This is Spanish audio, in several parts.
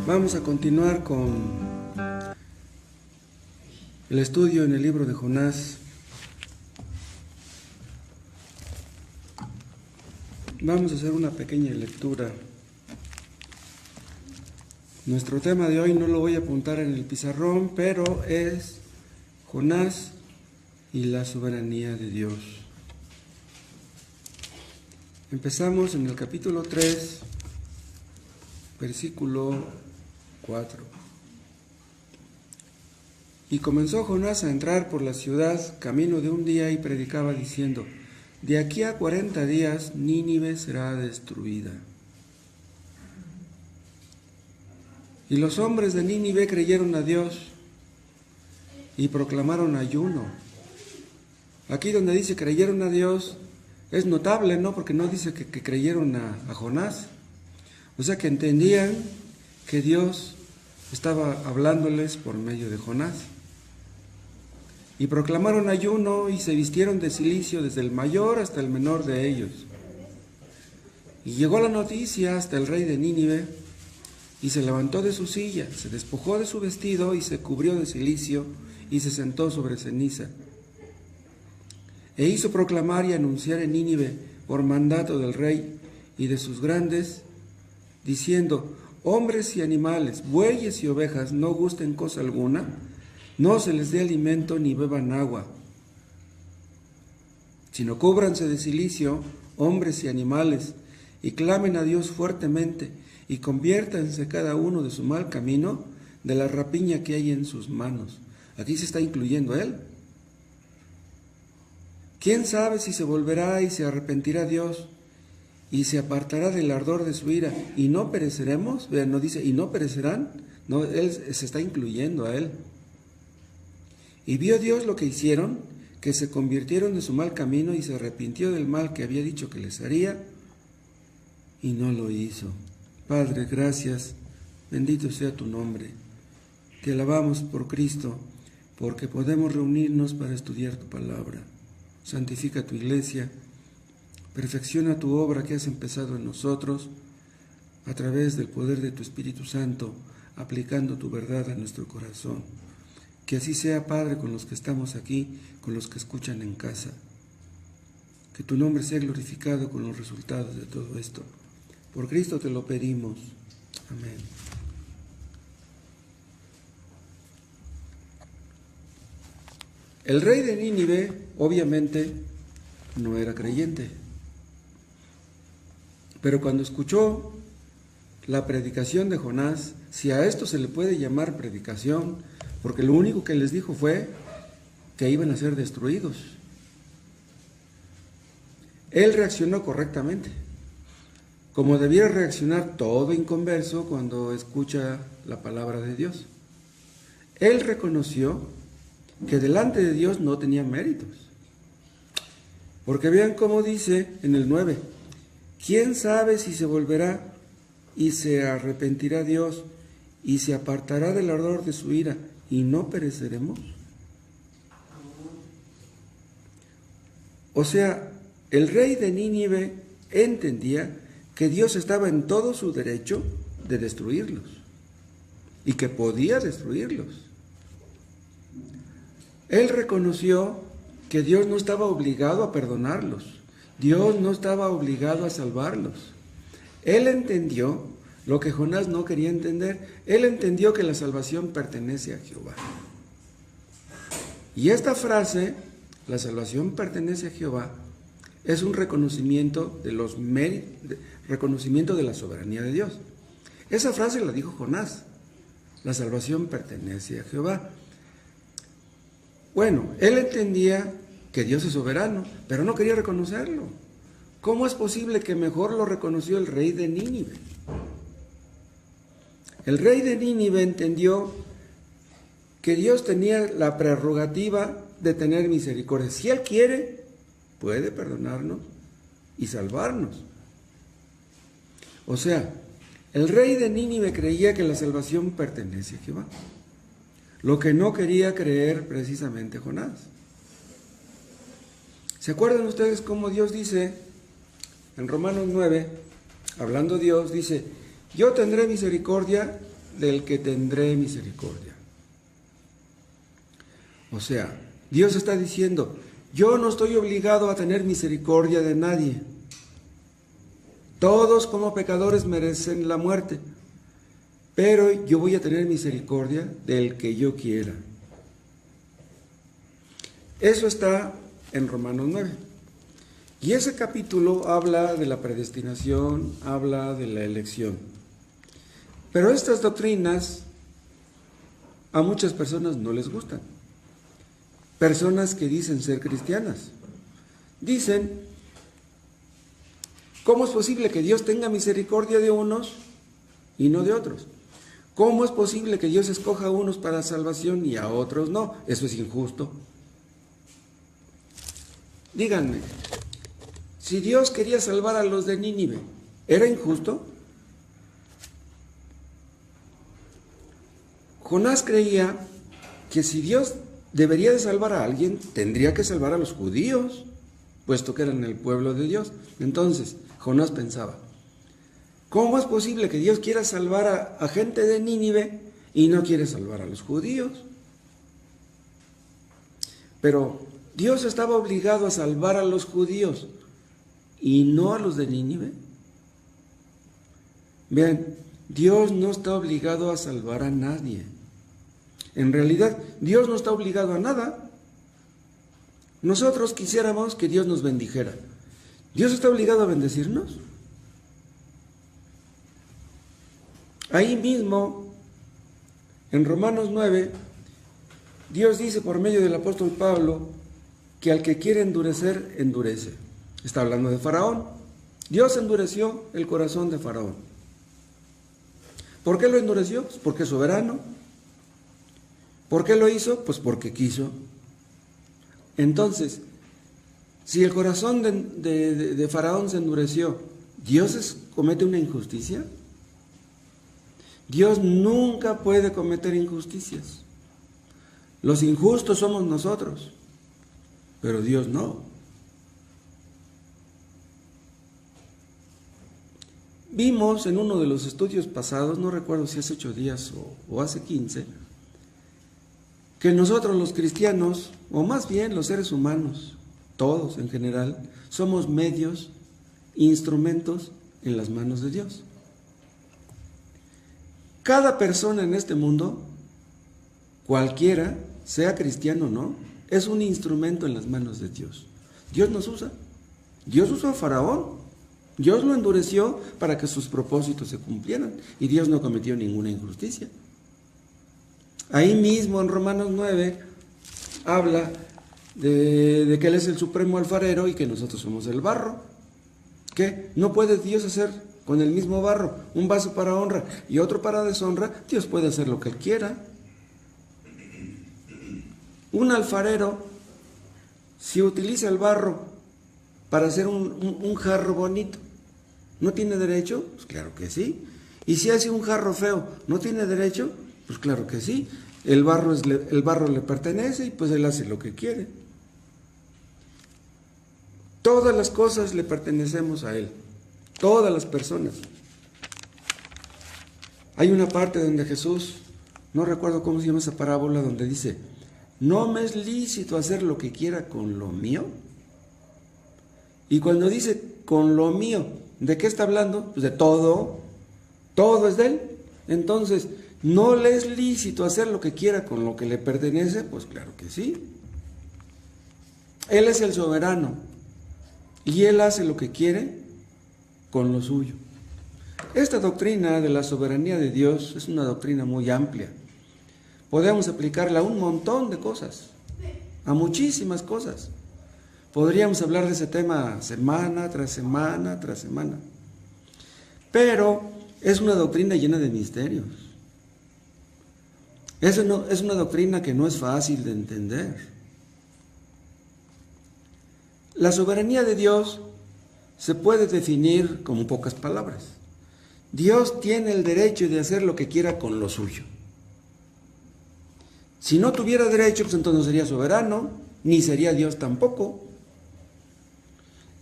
Vamos a continuar con el estudio en el libro de Jonás. Vamos a hacer una pequeña lectura. Nuestro tema de hoy no lo voy a apuntar en el pizarrón, pero es Jonás y la soberanía de Dios. Empezamos en el capítulo 3, versículo 4. Y comenzó Jonás a entrar por la ciudad camino de un día y predicaba diciendo: de aquí a 40 días Nínive será destruida. Y los hombres de Nínive creyeron a Dios y proclamaron ayuno. Aquí donde dice creyeron a Dios es notable, ¿no? Porque no dice que creyeron a Jonás. O sea que entendían que Dios estaba hablándoles por medio de Jonás. Y proclamaron ayuno y se vistieron de cilicio desde el mayor hasta el menor de ellos. Y llegó la noticia hasta el rey de Nínive, y se levantó de su silla, se despojó de su vestido y se cubrió de cilicio y se sentó sobre ceniza. E hizo proclamar y anunciar en Nínive por mandato del rey y de sus grandes, diciendo: hombres y animales, bueyes y ovejas no gusten cosa alguna, no se les dé alimento ni beban agua, sino cúbranse de cilicio, hombres y animales, y clamen a Dios fuertemente, y conviértanse cada uno de su mal camino, de la rapiña que hay en sus manos. Aquí se está incluyendo él. ¿Quién sabe si se volverá y se arrepentirá Dios y se apartará del ardor de su ira y no pereceremos? Vean, no dice y no perecerán, no, él se está incluyendo a él. Y vio Dios lo que hicieron, que se convirtieron de su mal camino y se arrepintió del mal que había dicho que les haría, y no lo hizo. Padre, gracias, bendito sea tu nombre. Te alabamos por Cristo, porque podemos reunirnos para estudiar tu palabra. Santifica tu iglesia, perfecciona tu obra que has empezado en nosotros, a través del poder de tu Espíritu Santo, aplicando tu verdad a nuestro corazón. Que así sea, Padre, con los que estamos aquí, con los que escuchan en casa. Que tu nombre sea glorificado con los resultados de todo esto. Por Cristo te lo pedimos. Amén. El rey de Nínive, obviamente, no era creyente. Pero cuando escuchó la predicación de Jonás, si a esto se le puede llamar predicación, porque lo único que les dijo fue que iban a ser destruidos, él reaccionó correctamente, como debiera reaccionar todo inconverso cuando escucha la palabra de Dios. Él reconoció que delante de Dios no tenía méritos. Porque vean cómo dice en el 9, ¿quién sabe si se volverá y se arrepentirá Dios y se apartará del ardor de su ira y no pereceremos? O sea, el rey de Nínive entendía que Dios estaba en todo su derecho de destruirlos y que podía destruirlos. Él reconoció que Dios no estaba obligado a perdonarlos, Dios no estaba obligado a salvarlos. Él entendió lo que Jonás no quería entender. Él entendió que la salvación pertenece a Jehová. Y esta frase, la salvación pertenece a Jehová, es un reconocimiento de los reconocimiento de la soberanía de Dios. Esa frase la dijo Jonás: la salvación pertenece a Jehová. Bueno, él entendía que Dios es soberano, pero no quería reconocerlo. ¿Cómo es posible que mejor lo reconoció el rey de Nínive? El rey de Nínive entendió que Dios tenía la prerrogativa de tener misericordia. Si Él quiere, puede perdonarnos y salvarnos. O sea, el rey de Nínive creía que la salvación pertenece a Jehová, lo que no quería creer precisamente Jonás. ¿Se acuerdan ustedes cómo Dios dice en Romanos 9, hablando Dios, dice: yo tendré misericordia del que tendré misericordia. O sea, Dios está diciendo, yo no estoy obligado a tener misericordia de nadie. Todos como pecadores merecen la muerte, pero yo voy a tener misericordia del que yo quiera. Eso está en Romanos 9. Y ese capítulo habla de la predestinación, habla de la elección. Pero estas doctrinas a muchas personas no les gustan. Personas que dicen ser cristianas. Dicen, ¿cómo es posible que Dios tenga misericordia de unos y no de otros? ¿Cómo es posible que Dios escoja a unos para salvación y a otros no? Eso es injusto. Díganme, si Dios quería salvar a los de Nínive, ¿era injusto? Jonás creía que si Dios debería de salvar a alguien, tendría que salvar a los judíos, puesto que eran el pueblo de Dios. Entonces, Jonás pensaba, ¿cómo es posible que Dios quiera salvar a gente de Nínive y no quiere salvar a los judíos? Pero Dios estaba obligado a salvar a los judíos y no a los de Nínive. Vean, Dios no está obligado a salvar a nadie. En realidad, Dios no está obligado a nada. Nosotros quisiéramos que Dios nos bendijera. ¿Dios está obligado a bendecirnos? Ahí mismo, en Romanos 9, Dios dice por medio del apóstol Pablo que al que quiere endurecer, endurece. Está hablando de Faraón. Dios endureció el corazón de Faraón. ¿Por qué lo endureció? Pues porque es soberano. ¿Por qué lo hizo? Pues porque quiso. Entonces, si el corazón de Faraón se endureció, ¿Dios comete una injusticia? Dios nunca puede cometer injusticias. Los injustos somos nosotros, pero Dios no. Vimos en uno de los estudios pasados, no recuerdo si hace 8 días o hace 15, que nosotros los cristianos, o más bien los seres humanos, todos en general, somos medios, instrumentos en las manos de Dios. Cada persona en este mundo, cualquiera, sea cristiano o no, es un instrumento en las manos de Dios. Dios nos usa. Dios usó a Faraón. Dios lo endureció para que sus propósitos se cumplieran. Y Dios no cometió ninguna injusticia. Ahí mismo en Romanos 9 habla de que Él es el supremo alfarero y que nosotros somos el barro. ¿Qué? ¿No puede Dios hacer con el mismo barro un vaso para honra y otro para deshonra? Dios puede hacer lo que Él quiera. Un alfarero, si utiliza el barro para hacer un jarro bonito, ¿no tiene derecho? Pues claro que sí. Y si hace un jarro feo, ¿no tiene derecho? Pues claro que sí. El barro le pertenece y pues Él hace lo que quiere. Todas las cosas le pertenecemos a Él. Todas las personas. Hay una parte donde Jesús, no recuerdo cómo se llama esa parábola, donde dice, ¿no me es lícito hacer lo que quiera con lo mío? Y cuando dice con lo mío, ¿de qué está hablando? Pues de todo. Todo es de Él. Entonces, ¿no le es lícito hacer lo que quiera con lo que le pertenece? Pues claro que sí. Él es el soberano y Él hace lo que quiere con lo suyo. Esta doctrina de la soberanía de Dios es una doctrina muy amplia. Podemos aplicarla a un montón de cosas, a muchísimas cosas. Podríamos hablar de ese tema semana tras semana tras semana. Pero es una doctrina llena de misterios. Es una doctrina que no es fácil de entender. La soberanía de Dios se puede definir con pocas palabras. Dios tiene el derecho de hacer lo que quiera con lo suyo. Si no tuviera derecho, pues entonces no sería soberano, ni sería Dios tampoco.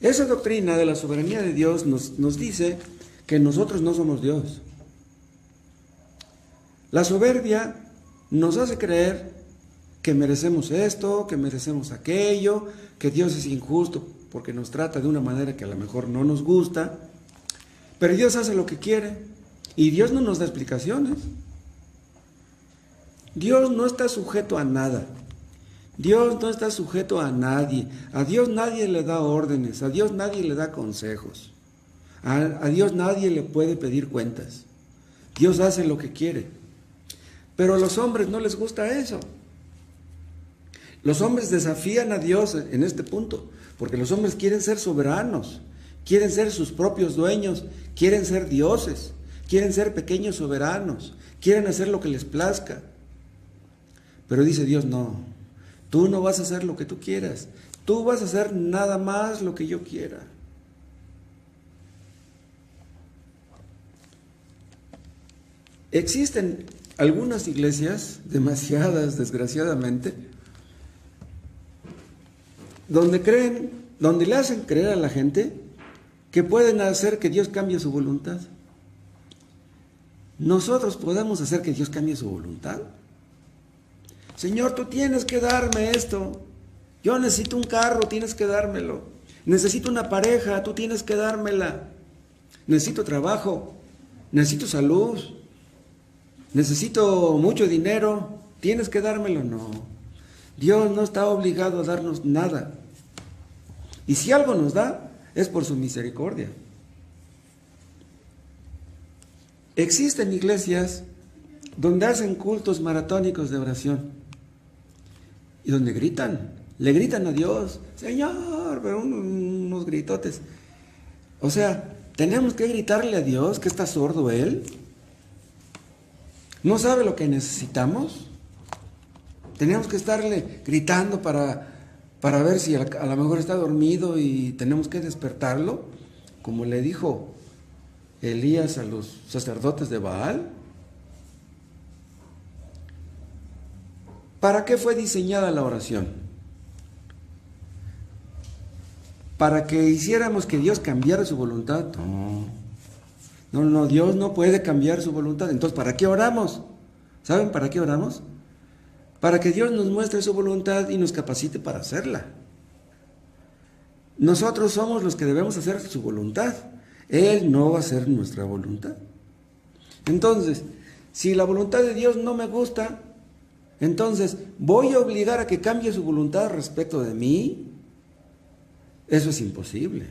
Esa doctrina de la soberanía de Dios nos dice que nosotros no somos Dios. La soberbia nos hace creer que merecemos esto, que merecemos aquello, que Dios es injusto porque nos trata de una manera que a lo mejor no nos gusta, pero Dios hace lo que quiere y Dios no nos da explicaciones. Dios no está sujeto a nada. Dios no está sujeto a nadie. A Dios nadie le da órdenes, a Dios nadie le da consejos. A Dios nadie le puede pedir cuentas. Dios hace lo que quiere. Pero a los hombres no les gusta eso. Los hombres desafían a Dios en este punto, porque los hombres quieren ser soberanos, quieren ser sus propios dueños, quieren ser dioses, quieren ser pequeños soberanos, quieren hacer lo que les plazca. Pero dice Dios, no, tú no vas a hacer lo que tú quieras, tú vas a hacer nada más lo que yo quiera. Existen algunas iglesias, demasiadas desgraciadamente, donde le hacen creer a la gente que pueden hacer que Dios cambie su voluntad. ¿Nosotros podemos hacer que Dios cambie su voluntad? Señor, tú tienes que darme esto. Yo necesito un carro, tienes que dármelo. Necesito una pareja, tú tienes que dármela. Necesito trabajo, necesito salud, necesito mucho dinero, tienes que dármelo. No, Dios no está obligado a darnos nada. Y si algo nos da, es por su misericordia. Existen iglesias donde hacen cultos maratónicos de oración y donde le gritan a Dios, Señor, pero unos gritotes. O sea, tenemos que gritarle a Dios que está sordo Él. ¿No sabe lo que necesitamos? Tenemos que estarle gritando para ver si a lo mejor está dormido y tenemos que despertarlo, como le dijo Elías a los sacerdotes de Baal. ¿Para qué fue diseñada la oración? ¿Para que hiciéramos que Dios cambiara su voluntad? No, Dios no puede cambiar su voluntad. Entonces, ¿para qué oramos? ¿Saben para qué oramos? Para que Dios nos muestre su voluntad y nos capacite para hacerla. Nosotros somos los que debemos hacer su voluntad. Él no va a hacer nuestra voluntad. Entonces, si la voluntad de Dios no me gusta, entonces, ¿voy a obligar a que cambie su voluntad respecto de mí? Eso es imposible.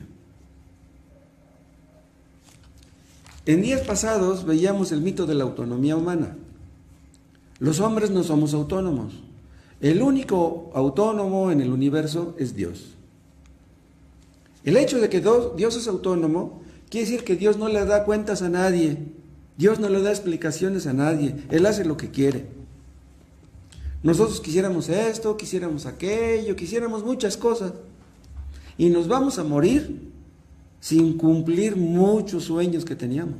En días pasados veíamos el mito de la autonomía humana. Los hombres no somos autónomos. El único autónomo en el universo es Dios. El hecho de que Dios es autónomo quiere decir que Dios no le da cuentas a nadie. Dios no le da explicaciones a nadie. Él hace lo que quiere. Nosotros quisiéramos esto, quisiéramos aquello, quisiéramos muchas cosas. Y nos vamos a morir sin cumplir muchos sueños que teníamos.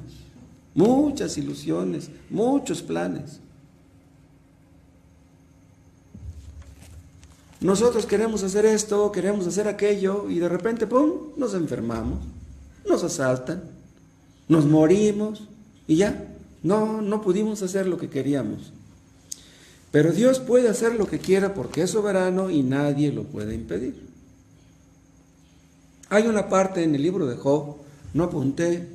Muchas ilusiones, muchos planes. Nosotros queremos hacer esto, queremos hacer aquello y de repente, ¡pum!, nos enfermamos, nos asaltan, nos morimos y ya, no pudimos hacer lo que queríamos. Pero Dios puede hacer lo que quiera porque es soberano y nadie lo puede impedir. Hay una parte en el libro de Job, no apunté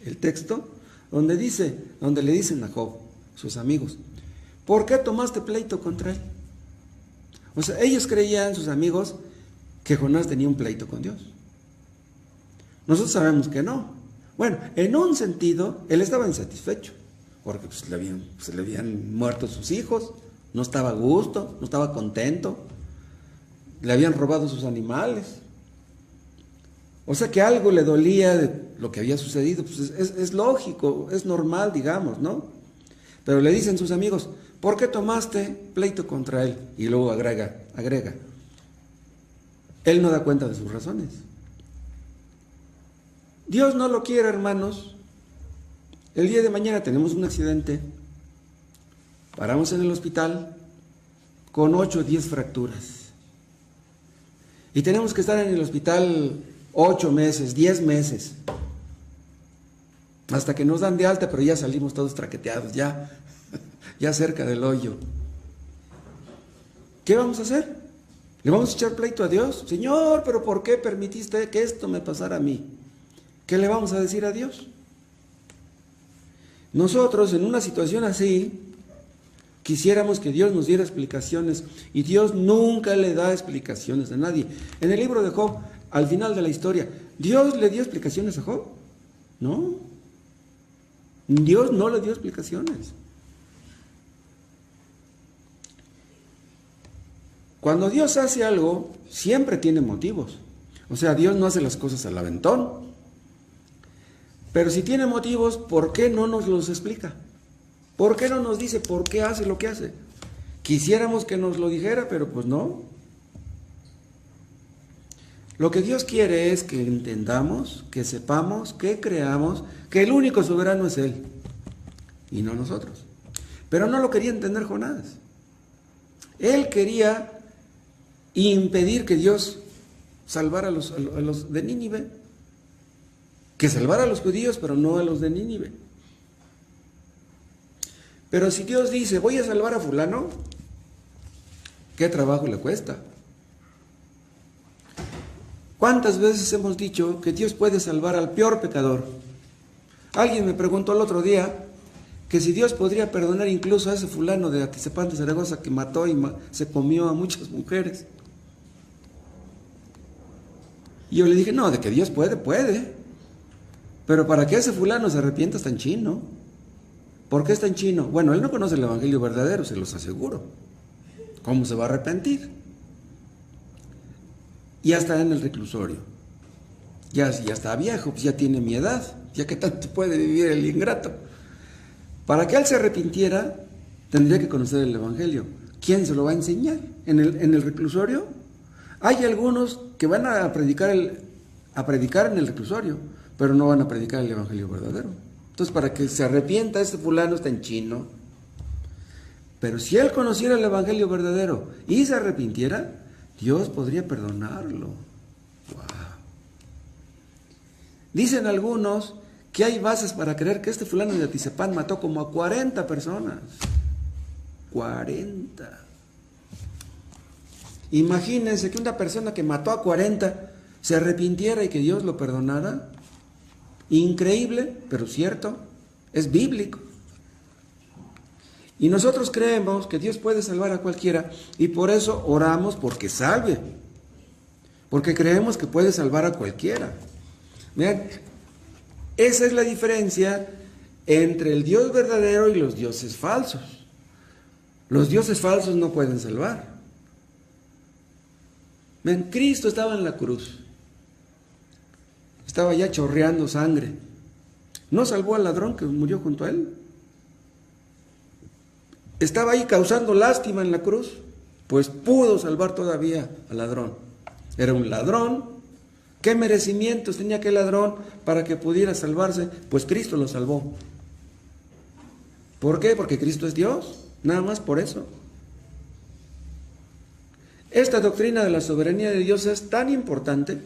el texto, donde le dicen a Job, sus amigos, ¿por qué tomaste pleito contra él? O sea, ellos creían, sus amigos, que Jonás tenía un pleito con Dios. Nosotros sabemos que no. Bueno, en un sentido, él estaba insatisfecho, porque se le habían muerto sus hijos, no estaba a gusto, no estaba contento, le habían robado sus animales. O sea que algo le dolía de lo que había sucedido, pues es lógico, es normal, digamos, ¿no? Pero le dicen sus amigos, ¿por qué tomaste pleito contra él? Y luego agrega, él no da cuenta de sus razones. Dios no lo quiere, hermanos. El día de mañana tenemos un accidente, paramos en el hospital con 8 o 10 fracturas. Y tenemos que estar en el hospital 8 meses, 10 meses, hasta que nos dan de alta, pero ya salimos todos traqueteados, ya ya cerca del hoyo. ¿Qué vamos a hacer? ¿Le vamos a echar pleito a Dios? Señor, pero ¿por qué permitiste que esto me pasara a mí? ¿Qué le vamos a decir a Dios? Nosotros en una situación así, quisiéramos que Dios nos diera explicaciones, y Dios nunca le da explicaciones a nadie. En el libro de Job, al final de la historia, ¿Dios le dio explicaciones a Job? No. Dios no le dio explicaciones. Cuando Dios hace algo, siempre tiene motivos. O sea, Dios no hace las cosas al aventón. Pero si tiene motivos, ¿por qué no nos los explica? ¿Por qué no nos dice por qué hace lo que hace? Quisiéramos que nos lo dijera, pero pues no. Lo que Dios quiere es que entendamos, que sepamos, que creamos que el único soberano es Él y no nosotros. Pero no lo quería entender Jonás. Él quería impedir que Dios salvara a los de Nínive, que salvara a los judíos, pero no a los de Nínive. Pero si Dios dice, voy a salvar a fulano, ¿qué trabajo le cuesta? ¿Cuántas veces hemos dicho que Dios puede salvar al peor pecador? Alguien me preguntó el otro día que si Dios podría perdonar incluso a ese fulano de Atizapán de Zaragoza que mató y se comió a muchas mujeres. Y yo le dije, no, de que Dios puede. Pero para que ese fulano se arrepienta está en chino. ¿Por qué está en chino? Bueno, él no conoce el evangelio verdadero, se los aseguro. ¿Cómo se va a arrepentir? Ya está en el reclusorio. Ya está viejo, pues ya tiene mi edad. Ya que tanto puede vivir el ingrato. Para que él se arrepintiera, tendría que conocer el evangelio. ¿Quién se lo va a enseñar? ¿En el reclusorio? Hay algunos que van a predicar en el reclusorio, pero no van a predicar el evangelio verdadero. Entonces, para que se arrepienta, este fulano está en chino. Pero si él conociera el evangelio verdadero y se arrepintiera, Dios podría perdonarlo. Wow. Dicen algunos que hay bases para creer que este fulano de Atizapán mató como a 40 personas. 40. Imagínense que una persona que mató a 40 se arrepintiera y que Dios lo perdonara. Increíble, pero cierto, es bíblico. Y nosotros creemos que Dios puede salvar a cualquiera y por eso oramos porque salve. Porque creemos que puede salvar a cualquiera. Vean, esa es la diferencia entre el Dios verdadero y los dioses falsos. Los dioses falsos no pueden salvar. Vean, Cristo estaba en la cruz. Estaba ya chorreando sangre. ¿No salvó al ladrón que murió junto a él? Estaba ahí causando lástima en la cruz. Pues pudo salvar todavía al ladrón. Era un ladrón. ¿Qué merecimientos tenía aquel ladrón para que pudiera salvarse? Pues Cristo lo salvó. ¿Por qué? Porque Cristo es Dios. Nada más por eso. Esta doctrina de la soberanía de Dios es tan importante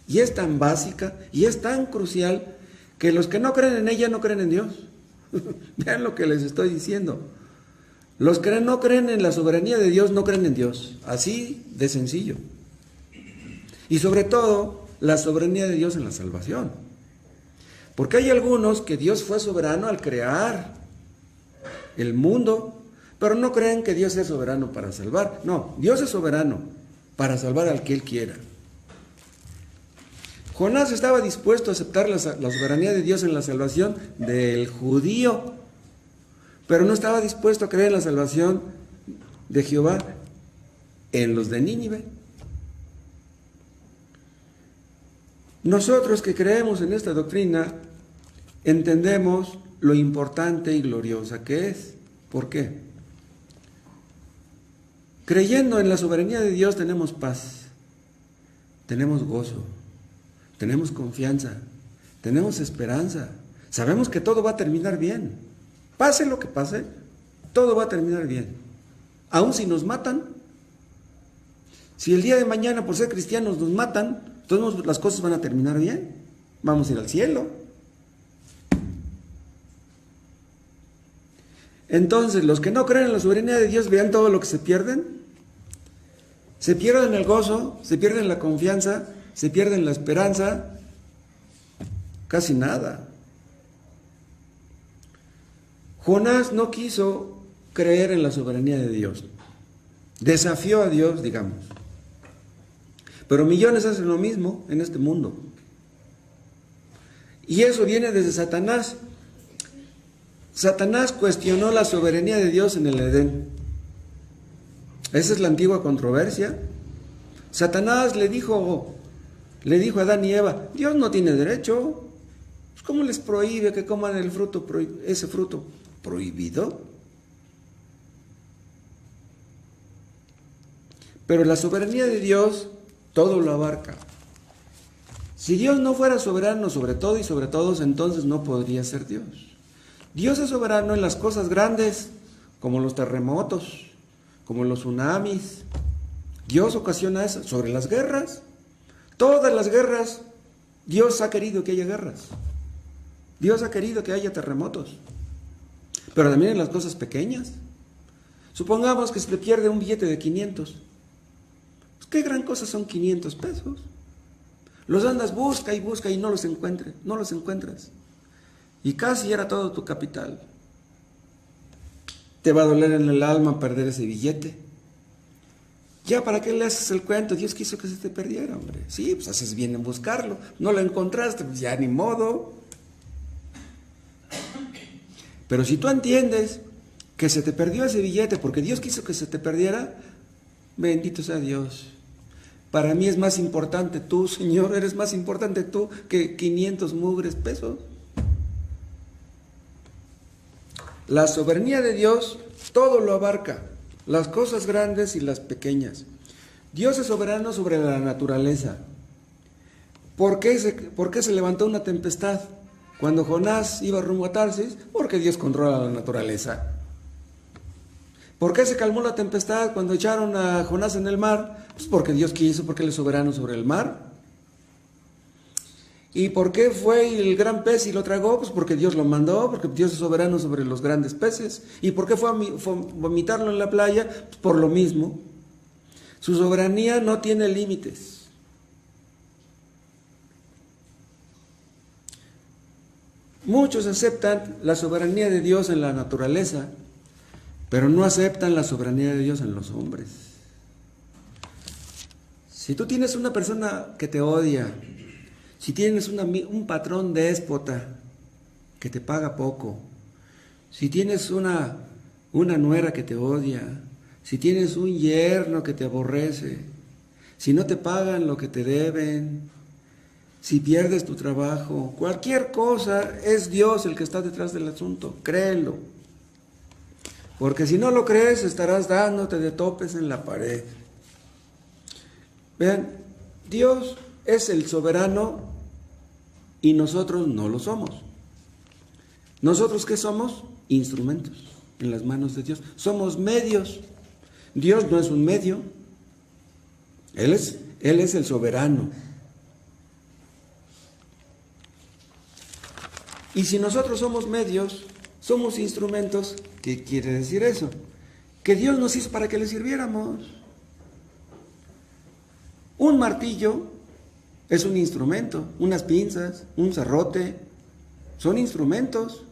y es tan básica y es tan crucial que los que no creen en ella no creen en Dios. Vean lo que les estoy diciendo. Los que no creen en la soberanía de Dios no creen en Dios. Así de sencillo. Y sobre todo, la soberanía de Dios en la salvación. Porque hay algunos que Dios fue soberano al crear el mundo, pero no creen que Dios es soberano para salvar. No, Dios es soberano para salvar al que Él quiera. Jonás estaba dispuesto a aceptar la soberanía de Dios en la salvación del judío, pero no estaba dispuesto a creer en la salvación de Jehová en los de Nínive. Nosotros que creemos en esta doctrina entendemos lo importante y gloriosa que es. ¿Por qué? Creyendo en la soberanía de Dios tenemos paz, tenemos gozo, tenemos confianza, tenemos esperanza. Sabemos que todo va a terminar bien. Pase lo que pase, todo va a terminar bien. Aun si nos matan, si el día de mañana por ser cristianos nos matan, todas las cosas van a terminar bien. Vamos a ir al cielo. Entonces, los que no creen en la soberanía de Dios, vean todo lo que se pierden. Se pierden el gozo, se pierden la confianza, se pierden la esperanza, casi nada. Jonás no quiso creer en la soberanía de Dios. Desafió a Dios, digamos. Pero millones hacen lo mismo en este mundo. Y eso viene desde Satanás. Satanás cuestionó la soberanía de Dios en el Edén. Esa es la antigua controversia. Satanás le dijo a Adán y Eva, Dios no tiene derecho. ¿Cómo les prohíbe que coman el fruto, ese fruto prohibido? Pero la soberanía de Dios todo lo abarca. Si Dios no fuera soberano sobre todo y sobre todos, entonces no podría ser Dios. Dios es soberano en las cosas grandes, como los terremotos, como los tsunamis. Dios ocasiona eso. Sobre las guerras, todas las guerras, Dios ha querido que haya guerras. Dios ha querido que haya terremotos. Pero también en las cosas pequeñas. Supongamos que se te pierde un billete de 500. Pues qué gran cosa son 500 pesos. Los andas busca y no los encuentras. Y casi era todo tu capital. Te va a doler en el alma perder ese billete. Ya, ¿para qué le haces el cuento? Dios quiso que se te perdiera, hombre. Sí, pues haces bien en buscarlo. No lo encontraste, pues ya ni modo. Pero si tú entiendes que se te perdió ese billete porque Dios quiso que se te perdiera, bendito sea Dios. Para mí es más importante tú, Señor, eres más importante tú que 500 mugres pesos. La soberanía de Dios todo lo abarca, las cosas grandes y las pequeñas. Dios es soberano sobre la naturaleza. ¿Por qué se levantó una tempestad cuando Jonás iba rumbo a Tarsis? Porque Dios controla la naturaleza. ¿Por qué se calmó la tempestad cuando echaron a Jonás en el mar? Pues porque Dios quiso, porque Él es soberano sobre el mar. ¿Y por qué fue el gran pez y lo tragó? Pues porque Dios lo mandó, porque Dios es soberano sobre los grandes peces. ¿Y por qué fue a vomitarlo en la playa? Pues por lo mismo. Su soberanía no tiene límites. Muchos aceptan la soberanía de Dios en la naturaleza, pero no aceptan la soberanía de Dios en los hombres. Si tú tienes una persona que te odia, si tienes un patrón déspota que te paga poco, si tienes una nuera que te odia, si tienes un yerno que te aborrece, si no te pagan lo que te deben, si pierdes tu trabajo, cualquier cosa, es Dios el que está detrás del asunto, créelo. Porque si no lo crees, estarás dándote de topes en la pared. Vean, Dios es el soberano y nosotros no lo somos. ¿Nosotros qué somos? Instrumentos en las manos de Dios. Somos medios. Dios no es un medio. Él es el soberano. Y si nosotros somos medios, somos instrumentos, ¿qué quiere decir eso? Que Dios nos hizo para que le sirviéramos. Un martillo es un instrumento, unas pinzas, un serrote, son instrumentos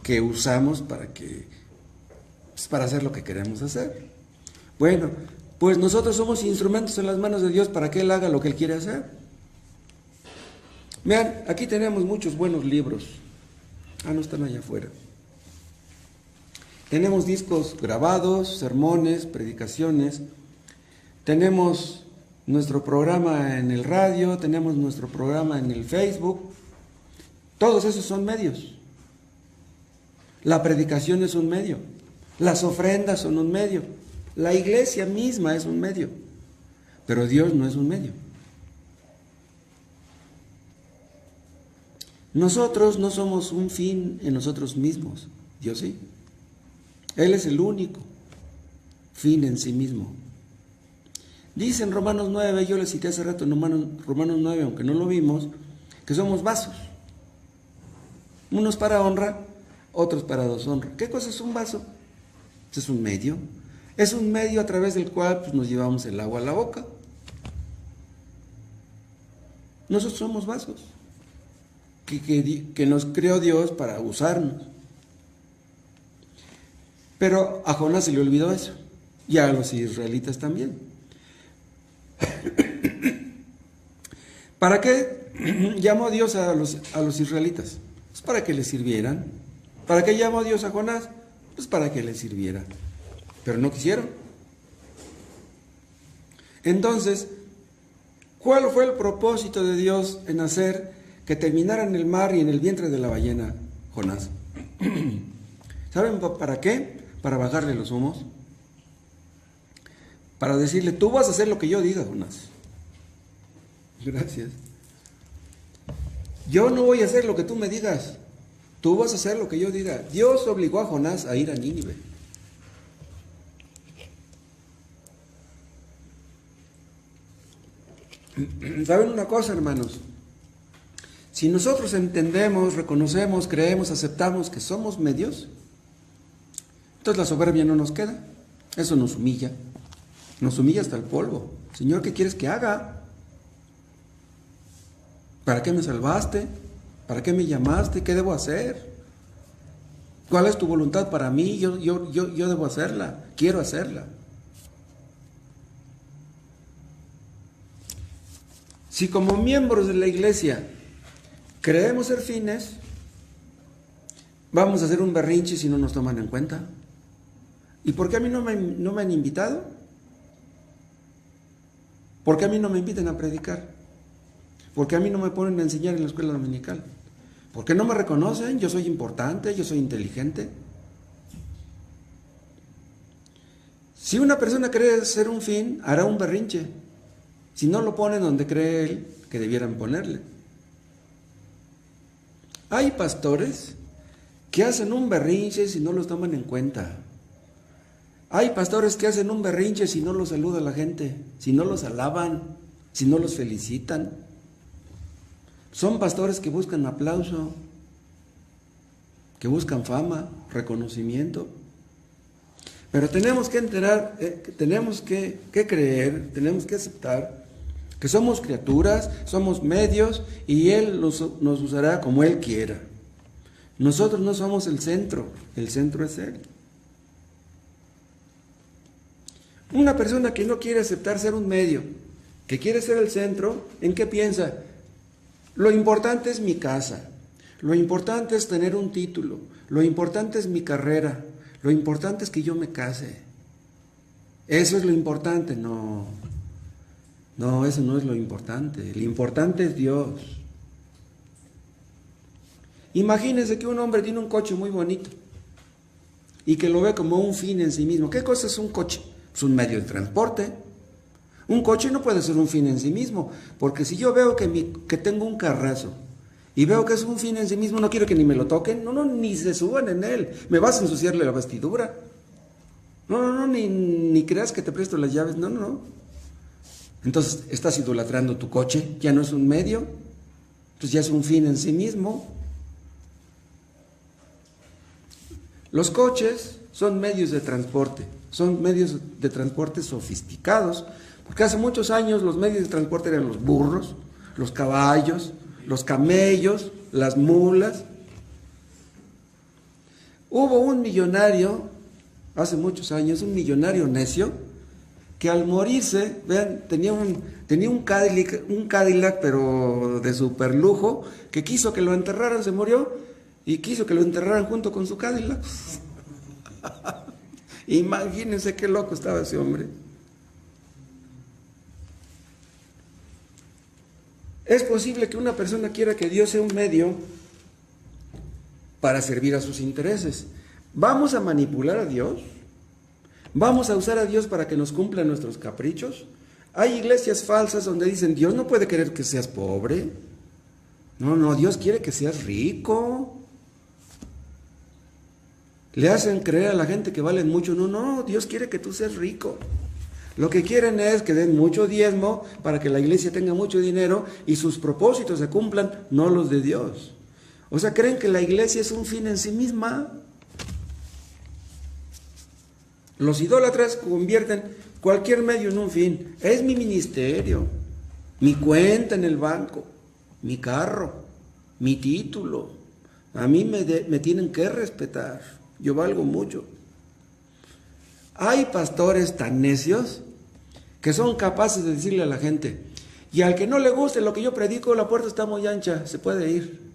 que usamos para hacer lo que queremos hacer. Bueno, pues nosotros somos instrumentos en las manos de Dios para que Él haga lo que Él quiere hacer. Vean, aquí tenemos muchos buenos libros. No están allá afuera. Tenemos discos grabados, sermones, predicaciones. Tenemos nuestro programa en el radio, tenemos nuestro programa en el Facebook. Todos esos son medios. La predicación es un medio. Las ofrendas son un medio. La iglesia misma es un medio. Pero Dios no es un medio. Nosotros no somos un fin en nosotros mismos. Dios sí. Él es el único fin en sí mismo. Dice en Romanos 9, yo le cité hace rato en Romanos 9, aunque no lo vimos, que somos vasos. Unos para honra otros para deshonra. ¿Qué cosa es un vaso? Es un medio. Es un medio a través del cual pues, nos llevamos el agua a la boca. Nosotros somos vasos que nos creó Dios para usarnos. Pero a Jonás se le olvidó eso, y a los israelitas también. ¿Para qué llamó Dios a los israelitas? Pues para que les sirvieran. ¿Para qué llamó Dios a Jonás? Pues para que les sirviera. Pero no quisieron. Entonces, ¿cuál fue el propósito de Dios en hacer que terminara en el mar y en el vientre de la ballena Jonás? ¿Saben para qué? Para bajarle los humos. Para decirle, tú vas a hacer lo que yo diga, Jonás. Gracias. Yo no voy a hacer lo que tú me digas. Tú vas a hacer lo que yo diga. Dios obligó a Jonás a ir a Nínive. ¿Saben una cosa, hermanos? Si nosotros entendemos, reconocemos, creemos, aceptamos que somos medios, entonces la soberbia no nos queda. Eso nos humilla hasta el polvo. Señor, ¿qué quieres que haga? ¿Para qué me salvaste? ¿Para qué me llamaste? ¿Qué debo hacer? ¿Cuál es tu voluntad para mí? Yo debo hacerla, quiero hacerla. Si como miembros de la iglesia creemos ser fines, vamos a hacer un berrinche si no nos toman en cuenta. ¿Y por qué a mí no me han invitado? ¿Por qué a mí no me invitan a predicar? ¿Por qué a mí no me ponen a enseñar en la escuela dominical? ¿Por qué no me reconocen? Yo soy importante, yo soy inteligente. Si una persona cree ser un fin, hará un berrinche. Si no lo ponen donde cree él que debieran ponerle. Hay pastores que hacen un berrinche si no los toman en cuenta. Hay pastores que hacen un berrinche si no los saluda la gente, si no los alaban, si no los felicitan. Son pastores que buscan aplauso, que buscan fama, reconocimiento. Pero tenemos que tenemos que creer, tenemos que aceptar que somos criaturas, somos medios y Él nos usará como Él quiera. Nosotros no somos el centro es Él. Una persona que no quiere aceptar ser un medio, que quiere ser el centro, ¿en qué piensa? Lo importante es mi casa, lo importante es tener un título, lo importante es mi carrera, lo importante es que yo me case. Eso es lo importante. No, eso no es lo importante. Lo importante es Dios. Imagínense que un hombre tiene un coche muy bonito y que lo ve como un fin en sí mismo. ¿Qué cosa es un coche? Es un medio de transporte. Un coche no puede ser un fin en sí mismo, porque si yo veo que tengo un carrazo y veo que es un fin en sí mismo, no quiero que ni me lo toquen, no, ni se suban en él, me vas a ensuciarle la vestidura. No, ni creas que te presto las llaves, no. Entonces estás idolatrando tu coche, ya no es un medio, entonces ya es un fin en sí mismo. Los coches son medios de transporte sofisticados, porque hace muchos años los medios de transporte eran los burros, los caballos, los camellos, las mulas. Hubo un millonario, hace muchos años, un millonario necio, que al morirse, vean, tenía un Cadillac, pero de super lujo, que quiso que lo enterraran, se murió, y quiso que lo enterraran junto con su Cadillac. Imagínense qué loco estaba ese hombre. Es posible que una persona quiera que Dios sea un medio para servir a sus intereses. ¿Vamos a manipular a Dios? ¿Vamos a usar a Dios para que nos cumpla nuestros caprichos? Hay iglesias falsas donde dicen, Dios no puede querer que seas pobre. No, Dios quiere que seas rico. Le hacen creer a la gente que valen mucho. No, Dios quiere que tú seas rico. Lo que quieren es que den mucho diezmo para que la iglesia tenga mucho dinero y sus propósitos se cumplan, no los de Dios. O sea, creen que la iglesia es un fin en sí misma. Los idólatras convierten cualquier medio en un fin. Es mi ministerio, mi cuenta en el banco, mi carro, mi título. A mí me tienen que respetar. Yo valgo mucho. Hay pastores tan necios que son capaces de decirle a la gente, y al que no le guste lo que yo predico, la puerta está muy ancha, se puede ir.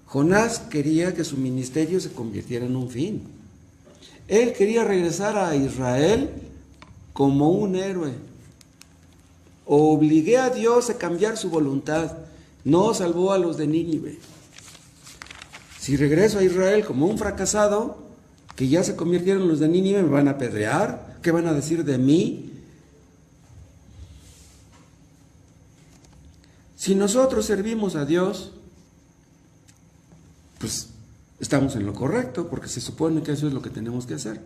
Jonás quería que su ministerio se convirtiera en un fin. Él quería regresar a Israel como un héroe. Obligué a Dios a cambiar su voluntad. No salvó a los de Nínive. Si regreso a Israel como un fracasado, que ya se convirtieron los de Nínive, me van a apedrear. ¿Qué van a decir de mí? Si nosotros servimos a Dios, pues estamos en lo correcto, porque se supone que eso es lo que tenemos que hacer.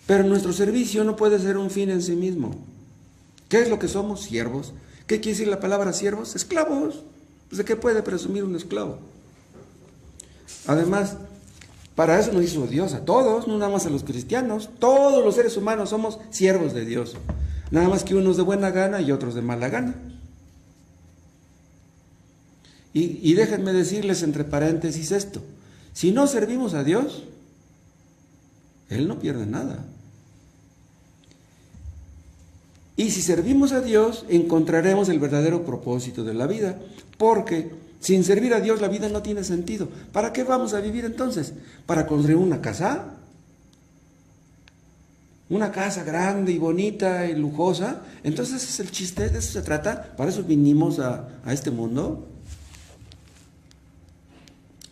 Pero nuestro servicio no puede ser un fin en sí mismo. ¿Qué es lo que somos? Siervos. ¿Qué quiere decir la palabra siervos? Esclavos. Pues ¿de qué puede presumir un esclavo? Además, para eso nos hizo Dios a todos, no nada más a los cristianos. Todos los seres humanos somos siervos de Dios. Nada más que unos de buena gana y otros de mala gana. Y déjenme decirles entre paréntesis esto. Si no servimos a Dios, Él no pierde nada. Y si servimos a Dios, encontraremos el verdadero propósito de la vida. Porque sin servir a Dios la vida no tiene sentido. ¿Para qué vamos a vivir entonces? ¿Para construir una casa? Una casa grande y bonita y lujosa. Entonces ese es el chiste, de eso se trata. Para eso vinimos a este mundo.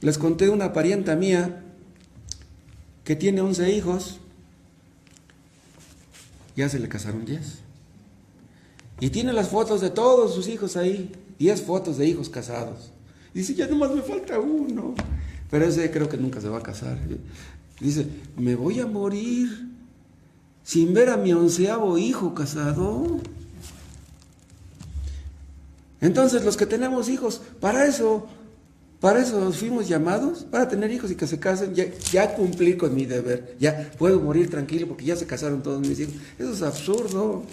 Les conté de una parienta mía que tiene 11 hijos. Ya se le casaron 10. Y tiene las fotos de todos sus hijos ahí. 10 fotos de hijos casados. Dice, ya nomás me falta uno. Pero ese creo que nunca se va a casar. Dice, me voy a morir sin ver a mi 11º hijo casado. Entonces los que tenemos hijos, para eso fuimos llamados, para tener hijos y que se casen, ya cumplir con mi deber, ya puedo morir tranquilo porque ya se casaron todos mis hijos. Eso es absurdo.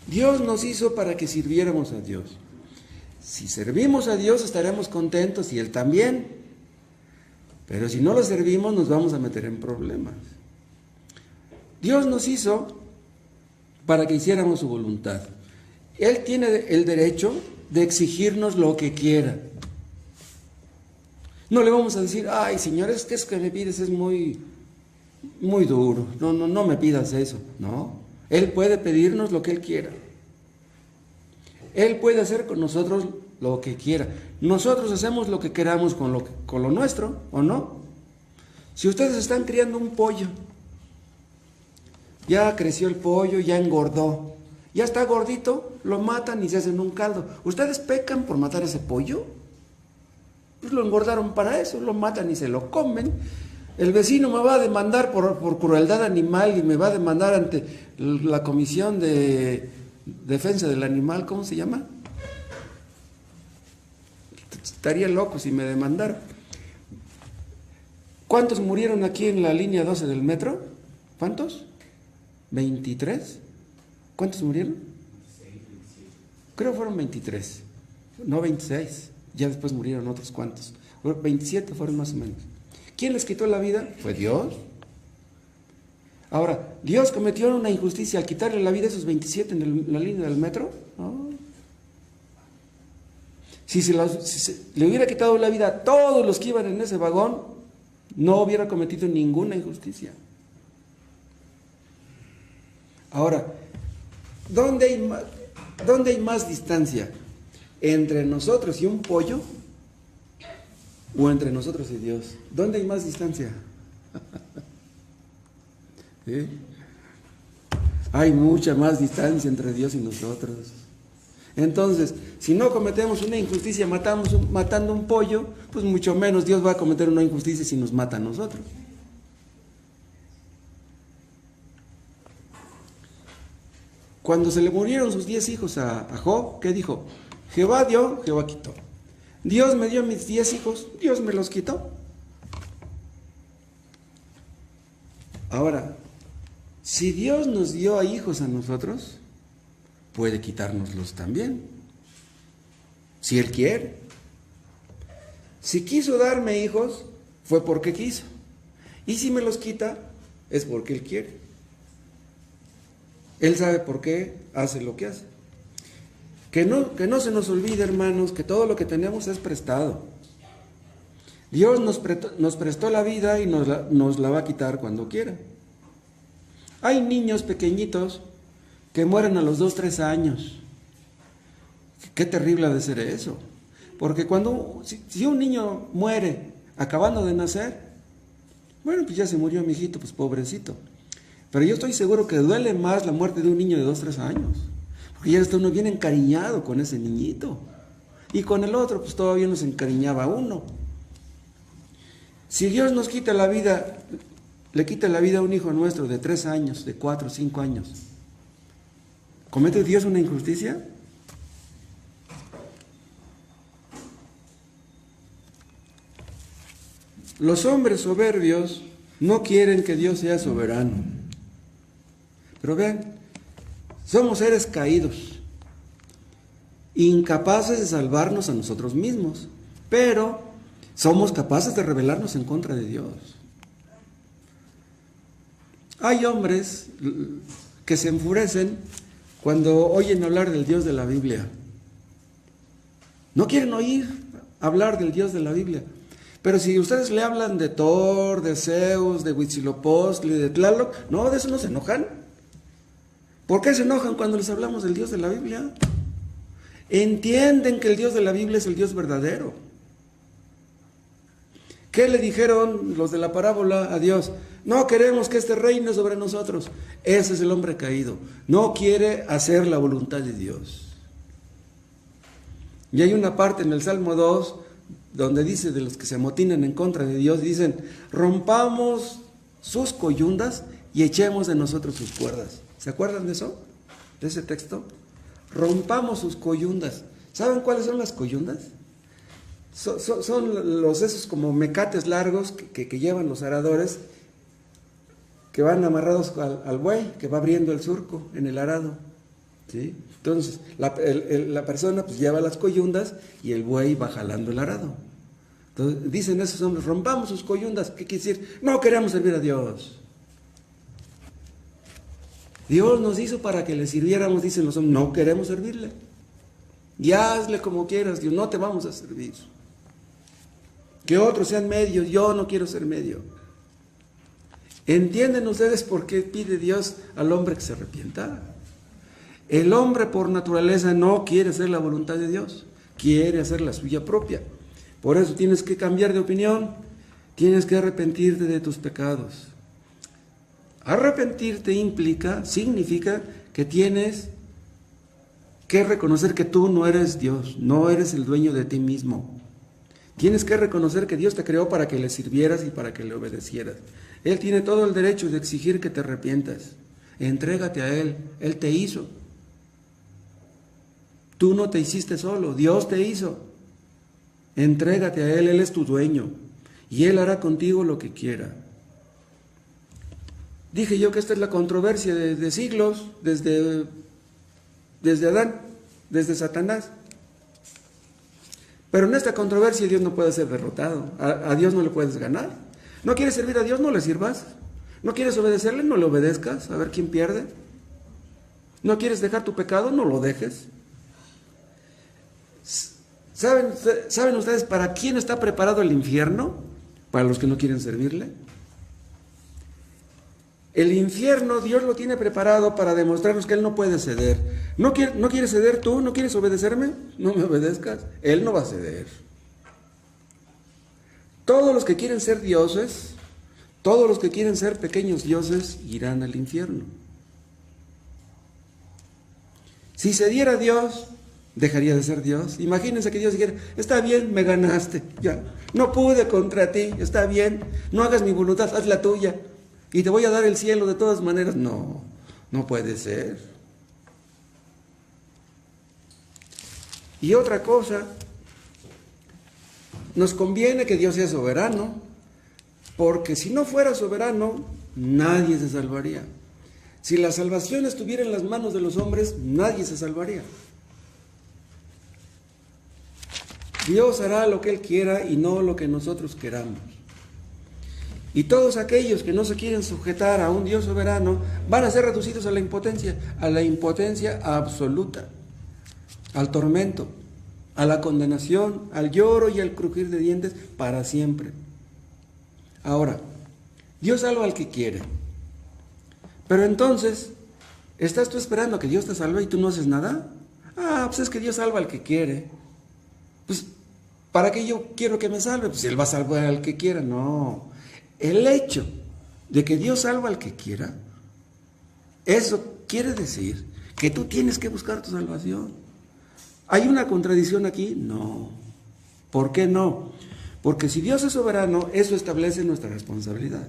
Dios nos hizo para que sirviéramos a Dios. Si servimos a Dios estaremos contentos y Él también. Pero si no lo servimos nos vamos a meter en problemas. Dios nos hizo para que hiciéramos su voluntad. Él tiene el derecho de exigirnos lo que quiera. No le vamos a decir, ay Señor, es que eso que me pides es muy duro. No me pidas eso. No. Él puede pedirnos lo que Él quiera. Él puede hacer con nosotros lo que quiera. Nosotros hacemos lo que queramos con lo nuestro, ¿o no? Si ustedes están criando un pollo, ya creció el pollo, ya engordó, ya está gordito, lo matan y se hacen un caldo. ¿Ustedes pecan por matar ese pollo? Pues lo engordaron para eso, lo matan y se lo comen. El vecino me va a demandar por crueldad animal y me va a demandar ante la Comisión de Defensa del Animal, ¿cómo se llama? Estaría loco si me demandara. ¿Cuántos murieron aquí en la línea 12 del metro? ¿Cuántos? ¿23? ¿Cuántos murieron? Creo que fueron 23, no 26. Ya después murieron otros cuantos. 27 fueron más o menos. ¿Quién les quitó la vida? Fue Dios. Ahora, ¿Dios cometió una injusticia al quitarle la vida a esos 27 en la línea del metro? No. Si le hubiera quitado la vida a todos los que iban en ese vagón, no hubiera cometido ninguna injusticia. Ahora, ¿dónde hay más distancia? ¿Entre nosotros y un pollo? ¿O entre nosotros y Dios? ¿Dónde hay más distancia? ¿Sí? Hay mucha más distancia entre Dios y nosotros. Entonces, si no cometemos una injusticia matando un pollo, pues mucho menos Dios va a cometer una injusticia si nos mata a nosotros. Cuando se le murieron sus 10 hijos a Job, ¿qué dijo? Jehová dio, Jehová quitó. Dios me dio mis 10 hijos, Dios me los quitó. Ahora, si Dios nos dio a hijos a nosotros, puede quitárnoslos también, si Él quiere. Si quiso darme hijos, fue porque quiso. Y si me los quita, es porque Él quiere. Él sabe por qué hace lo que hace. Que no se nos olvide, hermanos, que todo lo que tenemos es prestado. Dios nos prestó la vida y nos la va a quitar cuando quiera. Hay niños pequeñitos que mueren a los 2, 3 años. Qué terrible ha de ser eso. Porque si un niño muere acabando de nacer, bueno, pues ya se murió mi hijito, pues pobrecito. Pero yo estoy seguro que duele más la muerte de un niño de 2, 3 años. Porque ya está uno bien encariñado con ese niñito. Y con el otro, pues todavía nos encariñaba uno. Si Dios nos quita la vida, le quita la vida a un hijo nuestro de 3 años, de 4, 5 años, ¿comete Dios una injusticia? Los hombres soberbios no quieren que Dios sea soberano. Pero vean, somos seres caídos, incapaces de salvarnos a nosotros mismos, pero somos capaces de rebelarnos en contra de Dios. Hay hombres que se enfurecen cuando oyen hablar del Dios de la Biblia. No quieren oír hablar del Dios de la Biblia. Pero si ustedes le hablan de Thor, de Zeus, de Huitzilopochtli, de Tlaloc, no, de eso no se enojan. ¿Por qué se enojan cuando les hablamos del Dios de la Biblia? Entienden que el Dios de la Biblia es el Dios verdadero. ¿Qué le dijeron los de la parábola a Dios? No queremos que este reine sobre nosotros. Ese es el hombre caído. No quiere hacer la voluntad de Dios. Y hay una parte en el Salmo 2 donde dice de los que se amotinan en contra de Dios, dicen, rompamos sus coyundas y echemos de nosotros sus cuerdas. ¿Se acuerdan de eso? ¿De ese texto? Rompamos sus coyundas. ¿Saben cuáles son las coyundas? Son esos como mecates largos que llevan los aradores, que van amarrados al buey, que va abriendo el surco en el arado. ¿Sí? Entonces, la persona pues lleva las coyundas y el buey va jalando el arado. Entonces, dicen esos hombres, rompamos sus coyundas. ¿Qué quiere decir? No queremos servir a Dios. Dios nos hizo para que le sirviéramos, dicen los hombres, no queremos servirle. Y hazle como quieras, Dios, no te vamos a servir. Que otros sean medios, yo no quiero ser medio. ¿Entienden ustedes por qué pide Dios al hombre que se arrepienta? El hombre por naturaleza no quiere hacer la voluntad de Dios, quiere hacer la suya propia. Por eso tienes que cambiar de opinión, tienes que arrepentirte de tus pecados. Arrepentirte significa que tienes que reconocer que tú no eres Dios, no eres el dueño de ti mismo. Tienes que reconocer que Dios te creó para que le sirvieras y para que le obedecieras. Él tiene todo el derecho de exigir que te arrepientas. Entrégate a Él, Él te hizo. Tú no te hiciste solo, Dios te hizo. Entrégate a Él, Él es tu dueño y Él hará contigo lo que quiera. Dije yo que esta es la controversia de siglos, desde Adán, desde Satanás. Pero en esta controversia Dios no puede ser derrotado, a Dios no le puedes ganar. ¿No quieres servir a Dios? No le sirvas. ¿No quieres obedecerle? No le obedezcas, a ver quién pierde. ¿No quieres dejar tu pecado? No lo dejes. ¿Saben ustedes para quién está preparado el infierno? Para los que no quieren servirle. El infierno Dios lo tiene preparado para demostrarnos que Él no puede ceder. ¿No quieres ceder tú? ¿No quieres obedecerme? No me obedezcas. Él no va a ceder. Todos los que quieren ser dioses, todos los que quieren ser pequeños dioses, irán al infierno. Si cediera Dios, dejaría de ser Dios. Imagínense que Dios dijera, está bien, me ganaste, ya, no pude contra ti, está bien, no hagas mi voluntad, haz la tuya, y te voy a dar el cielo de todas maneras. No, no puede ser. Y otra cosa, nos conviene que Dios sea soberano, porque si no fuera soberano, nadie se salvaría. Si la salvación estuviera en las manos de los hombres, nadie se salvaría. Dios hará lo que Él quiera y no lo que nosotros queramos. Y todos aquellos que no se quieren sujetar a un Dios soberano van a ser reducidos a la impotencia absoluta, al tormento, a la condenación, al lloro y al crujir de dientes para siempre. Ahora, Dios salva al que quiere. Pero entonces, ¿estás tú esperando a que Dios te salve y tú no haces nada? Pues es que Dios salva al que quiere. Pues, ¿para qué yo quiero que me salve? Pues Él va a salvar al que quiera. No. El hecho de que Dios salva al que quiera, eso quiere decir que tú tienes que buscar tu salvación. ¿Hay una contradicción aquí? No. ¿Por qué no? Porque si Dios es soberano, eso establece nuestra responsabilidad.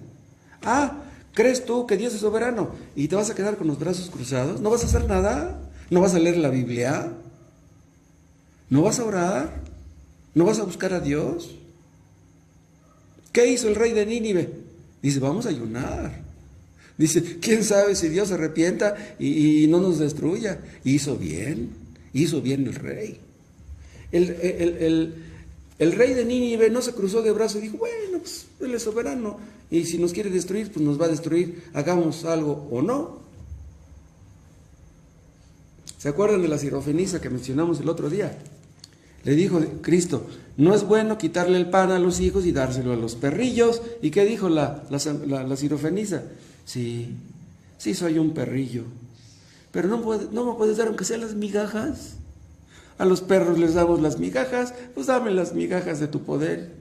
¿Crees tú que Dios es soberano y te vas a quedar con los brazos cruzados? ¿No vas a hacer nada? ¿No vas a leer la Biblia? ¿No vas a orar? ¿No vas a buscar a Dios? ¿Qué hizo el rey de Nínive? Dice, vamos a ayunar. Dice, ¿quién sabe si Dios se arrepienta y no nos destruya? Hizo bien el rey. El rey de Nínive no se cruzó de brazos y dijo, bueno, pues Él es soberano, y si nos quiere destruir, pues nos va a destruir, hagamos algo o no. ¿Se acuerdan de la sirofenisa que mencionamos el otro día? Le dijo Cristo, no es bueno quitarle el pan a los hijos y dárselo a los perrillos. ¿Y qué dijo la sirofenisa? Sí, soy un perrillo, pero no me puedes dar aunque sean las migajas. A los perros les damos las migajas, pues dame las migajas de tu poder.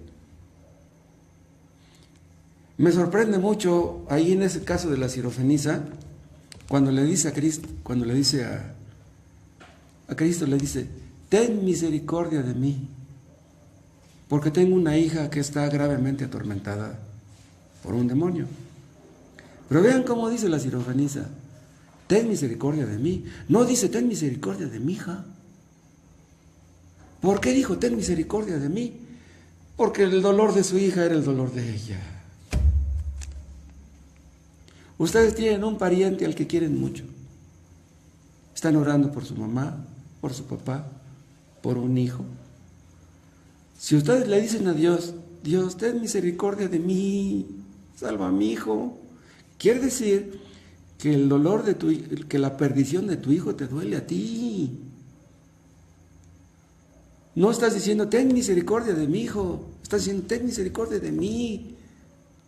Me sorprende mucho ahí en ese caso de la sirofenisa, cuando le dice a Cristo, le dice, ten misericordia de mí, porque tengo una hija que está gravemente atormentada por un demonio. Pero vean cómo dice la sirofenisa, ten misericordia de mí. No dice, ten misericordia de mi hija. ¿Por qué dijo, ten misericordia de mí? Porque el dolor de su hija era el dolor de ella. Ustedes tienen un pariente al que quieren mucho. Están orando por su mamá, por su papá, por un hijo. Si ustedes le dicen a Dios, Dios, ten misericordia de mí, salva a mi hijo, quiere decir que el dolor que la perdición de tu hijo te duele a ti. No estás diciendo, ten misericordia de mi hijo, estás diciendo, ten misericordia de mí.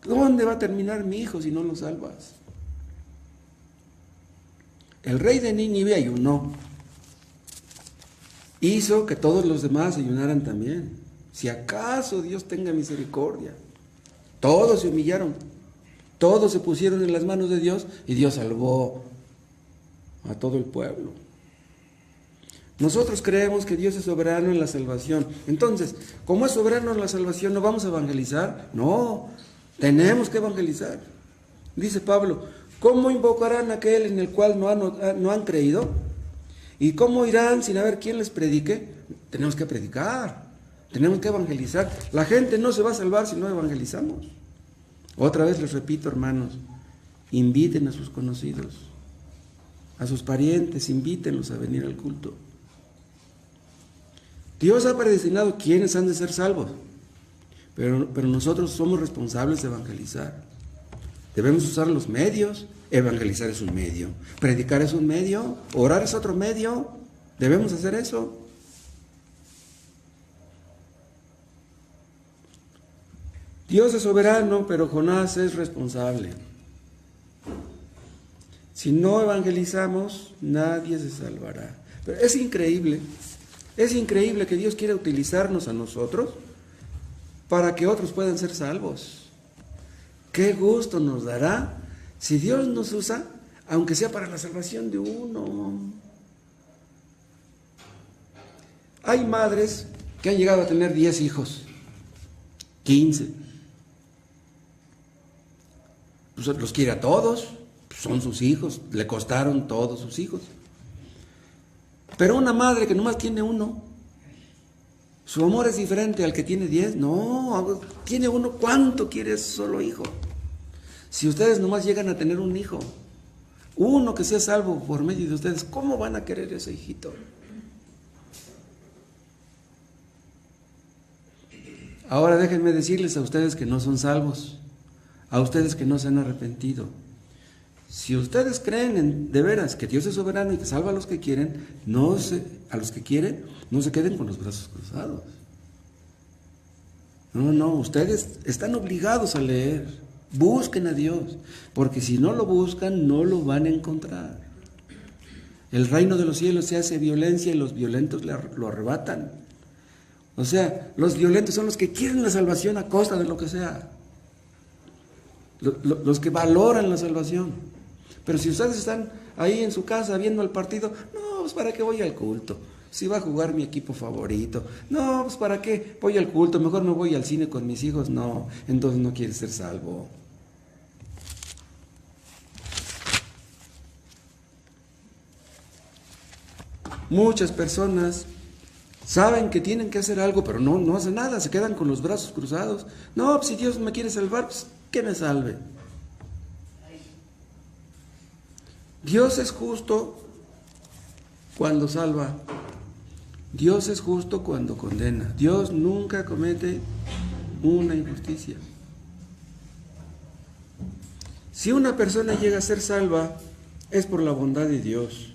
¿Dónde va a terminar mi hijo si no lo salvas? El rey de Nínive ayunó. Hizo que todos los demás ayunaran también. Si acaso Dios tenga misericordia. Todos se humillaron. Todos se pusieron en las manos de Dios y Dios salvó a todo el pueblo. Nosotros creemos que Dios es soberano en la salvación. Entonces, como es soberano en la salvación, ¿no vamos a evangelizar? No, tenemos que evangelizar. Dice Pablo, ¿cómo invocarán a aquel en el cual no han creído? ¿Y cómo irán sin haber quien les predique? Tenemos que predicar, tenemos que evangelizar. La gente no se va a salvar si no evangelizamos. Otra vez les repito, hermanos, inviten a sus conocidos, a sus parientes, invítenlos a venir al culto. Dios ha predestinado quiénes han de ser salvos, pero nosotros somos responsables de evangelizar. Debemos usar los medios. Evangelizar es un medio, predicar es un medio, orar es otro medio. Debemos hacer eso. Dios es soberano, pero Jonás es responsable. Si no evangelizamos, nadie se salvará. Pero es increíble que Dios quiera utilizarnos a nosotros para que otros puedan ser salvos. Qué gusto nos dará si Dios nos usa, aunque sea para la salvación de uno. Hay madres que han llegado a tener 10 hijos, 15. Pues los quiere a todos, son sus hijos, le costaron todos sus hijos. Pero una madre que nomás tiene uno, Su amor es diferente al que tiene 10. No, tiene uno. ¿Cuánto quiere ese solo hijo? Si ustedes nomás llegan a tener un hijo, uno que sea salvo por medio de ustedes, ¿cómo van a querer ese hijito? Ahora déjenme decirles a ustedes que no son salvos, a ustedes que no se han arrepentido. Si ustedes creen de veras que Dios es soberano y que salva a los que quieren, a los que quieren, no se queden con los brazos cruzados. No, ustedes están obligados a leer. Busquen a Dios, porque si no lo buscan, no lo van a encontrar. El reino de los cielos se hace violencia y los violentos lo arrebatan. O sea, los violentos son los que quieren la salvación a costa de lo que sea. Los que valoran la salvación. Pero si ustedes están ahí en su casa viendo el partido, no, pues ¿para qué voy al culto? Si va a jugar mi equipo favorito. No, pues ¿para qué voy al culto? Mejor no voy al cine con mis hijos. No, entonces no quieres ser salvo. Muchas personas saben que tienen que hacer algo, pero no hacen nada, se quedan con los brazos cruzados. No, pues si Dios me quiere salvar, pues que me salve. Dios es justo cuando salva. Dios es justo cuando condena. Dios nunca comete una injusticia. Si una persona llega a ser salva, es por la bondad de Dios.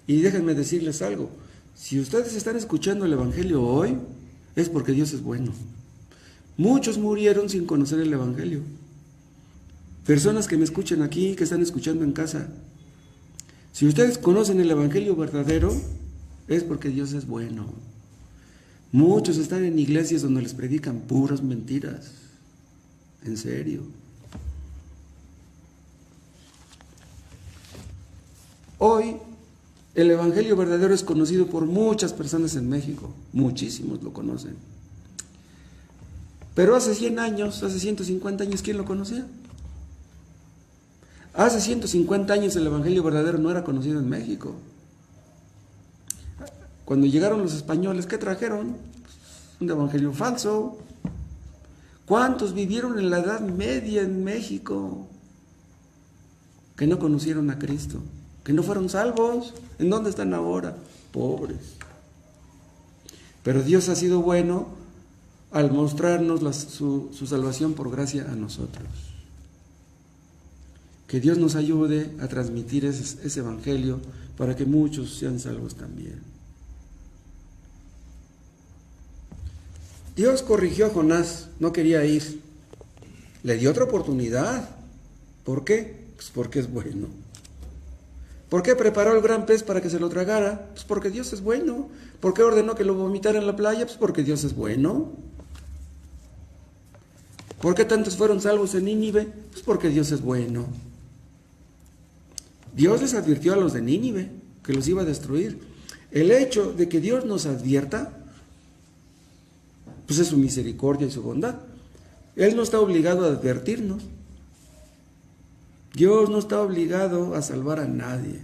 Y déjenme decirles algo, si ustedes están escuchando el Evangelio hoy, es porque Dios es bueno. Muchos murieron sin conocer el Evangelio. Personas que me escuchan aquí, que están escuchando en casa, si ustedes conocen el Evangelio verdadero, es porque Dios es bueno. Muchos están en iglesias donde les predican puras mentiras. En serio. Hoy, el Evangelio verdadero es conocido por muchas personas en México. Muchísimos lo conocen. Pero hace 100 años, hace 150 años, ¿quién lo conocía? Hace 150 años el Evangelio verdadero no era conocido en México. Cuando llegaron los españoles, ¿qué trajeron? Un evangelio falso. ¿Cuántos vivieron en la Edad Media en México que no conocieron a Cristo? Que no fueron salvos. ¿En dónde están ahora? Pobres. Pero Dios ha sido bueno al mostrarnos su salvación por gracia a nosotros. Que Dios nos ayude a transmitir ese evangelio para que muchos sean salvos también. Dios corrigió a Jonás, no quería ir. Le dio otra oportunidad. ¿Por qué? Pues porque es bueno. ¿Por qué preparó el gran pez para que se lo tragara? Pues porque Dios es bueno. ¿Por qué ordenó que lo vomitara en la playa? Pues porque Dios es bueno. ¿Por qué tantos fueron salvos en Nínive? Pues porque Dios es bueno. Dios les advirtió a los de Nínive que los iba a destruir. El hecho de que Dios nos advierta, pues es su misericordia y su bondad. Él no está obligado a advertirnos. Dios no está obligado a salvar a nadie.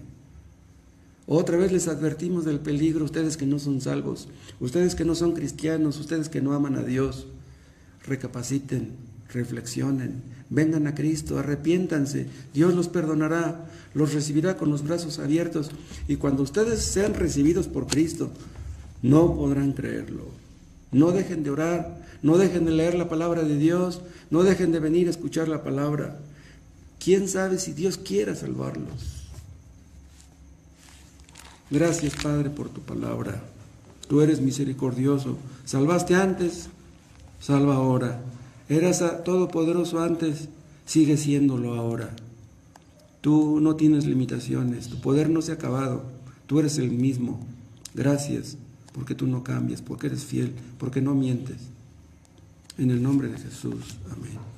Otra vez les advertimos del peligro, ustedes que no son salvos, ustedes que no son cristianos, ustedes que no aman a Dios. Recapaciten, reflexionen, vengan a Cristo, arrepiéntanse, Dios los perdonará, los recibirá con los brazos abiertos, y cuando ustedes sean recibidos por Cristo, no podrán creerlo. No dejen de orar, no dejen de leer la palabra de Dios, no dejen de venir a escuchar la palabra. ¿Quién sabe si Dios quiera salvarlos? Gracias, Padre, por tu palabra. Tú eres misericordioso. Salvaste antes, salva ahora. Eras todopoderoso antes, sigue siéndolo ahora. Tú no tienes limitaciones, tu poder no se ha acabado, tú eres el mismo. Gracias, porque tú no cambias, porque eres fiel, porque no mientes. En el nombre de Jesús, amén.